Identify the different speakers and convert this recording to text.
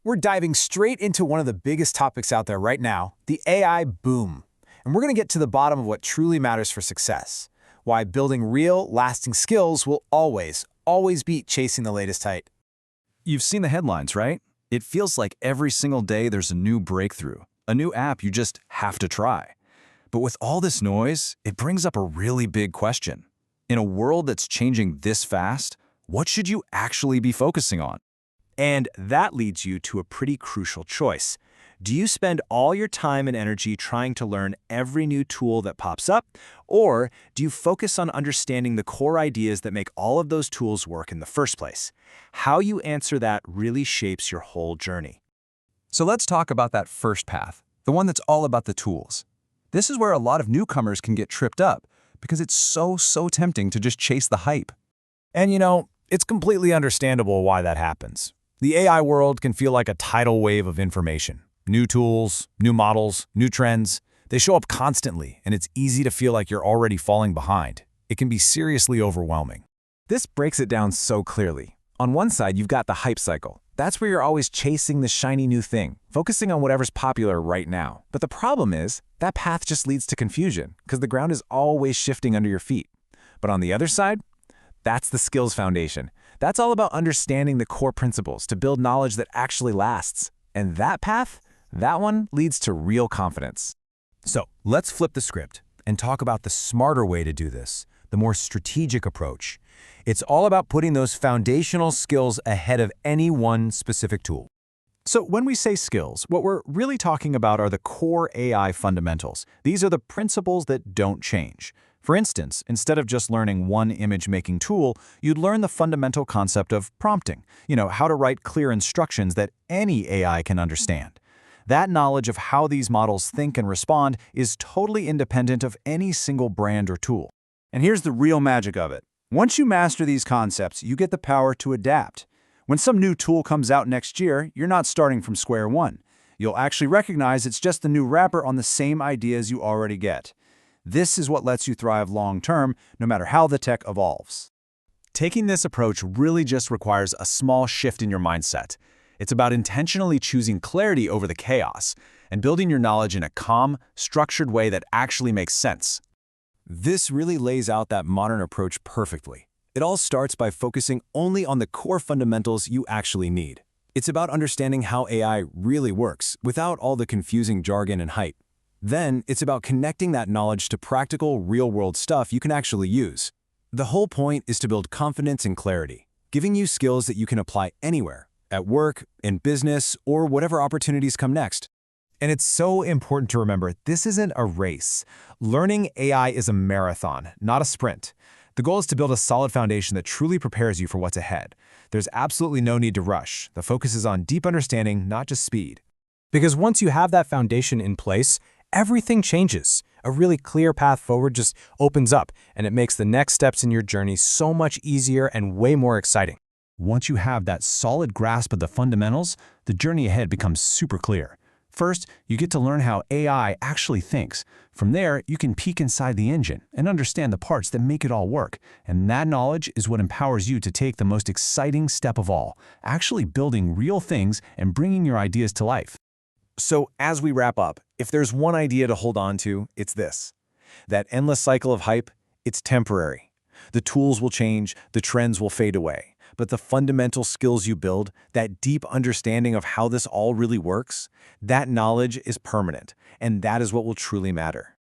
Speaker 1: We're diving straight into one of the biggest topics out there right now, the AI boom. And we're going to get to the bottom of what truly matters for success. Why building real, lasting skills will always beat chasing the latest hype.
Speaker 2: You've seen the headlines, right? It feels like every single day there's a new breakthrough, a new app you just have to try. But with all this noise, it brings up a really big question. In a world that's changing this fast, what should you actually be focusing on?
Speaker 3: And that leads you to a pretty crucial choice. Do you spend all your time and energy trying to learn every new tool that pops up? Or do you focus on understanding the core ideas that make all of those tools work in the first place? How you answer that really shapes your whole journey.
Speaker 2: So let's talk about that first path, the one that's all about the tools. This is where a lot of newcomers can get tripped up because it's so tempting to just chase the hype.
Speaker 1: And it's completely understandable why that happens. The AI world can feel like a tidal wave of information. New tools, new models, new trends. They show up constantly, and it's easy to feel like you're already falling behind. It can be seriously overwhelming.
Speaker 4: This breaks it down so clearly. On one side, you've got the hype cycle. That's where you're always chasing the shiny new thing, focusing on whatever's popular right now. But the problem is, that path just leads to confusion, because the ground is always shifting under your feet. But on the other side, that's the skills foundation. That's all about understanding the core principles to build knowledge that actually lasts. And that path, that one leads to real confidence.
Speaker 1: So let's flip the script and talk about the smarter way to do this, the more strategic approach. It's all about putting those foundational skills ahead of any one specific tool.
Speaker 3: So when we say skills, what we're really talking about are the core AI fundamentals. These are the principles that don't change. For instance, instead of just learning one image-making tool, you'd learn the fundamental concept of prompting, how to write clear instructions that any AI can understand. That knowledge of how these models think and respond is totally independent of any single brand or tool. And here's the real magic of it. Once you master these concepts, you get the power to adapt. When some new tool comes out next year, you're not starting from square one. You'll actually recognize it's just the new wrapper on the same ideas you already get. This is what lets you thrive long-term, no matter how the tech evolves. Taking this approach really just requires a small shift in your mindset. It's about intentionally choosing clarity over the chaos and building your knowledge in a calm, structured way that actually makes sense.
Speaker 1: This really lays out that modern approach perfectly. It all starts by focusing only on the core fundamentals you actually need. It's about understanding how AI really works without all the confusing jargon and hype. Then, it's about connecting that knowledge to practical, real-world stuff you can actually use. The whole point is to build confidence and clarity, giving you skills that you can apply anywhere, at work, in business, or whatever opportunities come next. And it's so important to remember, this isn't a race. Learning AI is a marathon, not a sprint. The goal is to build a solid foundation that truly prepares you for what's ahead. There's absolutely no need to rush. The focus is on deep understanding, not just speed.
Speaker 5: Because once you have that foundation in place, everything changes. A really clear path forward just opens up, and it makes the next steps in your journey so much easier and way more exciting.
Speaker 2: Once you have that solid grasp of the fundamentals, the journey ahead becomes super clear. First, you get to learn how AI actually thinks. From there, you can peek inside the engine and understand the parts that make it all work. And that knowledge is what empowers you to take the most exciting step of all, actually building real things and bringing your ideas to life.
Speaker 1: So as we wrap up, if there's one idea to hold on to, it's this. That endless cycle of hype, it's temporary. The tools will change, the trends will fade away. But the fundamental skills you build, that deep understanding of how this all really works, that knowledge is permanent, and that is what will truly matter.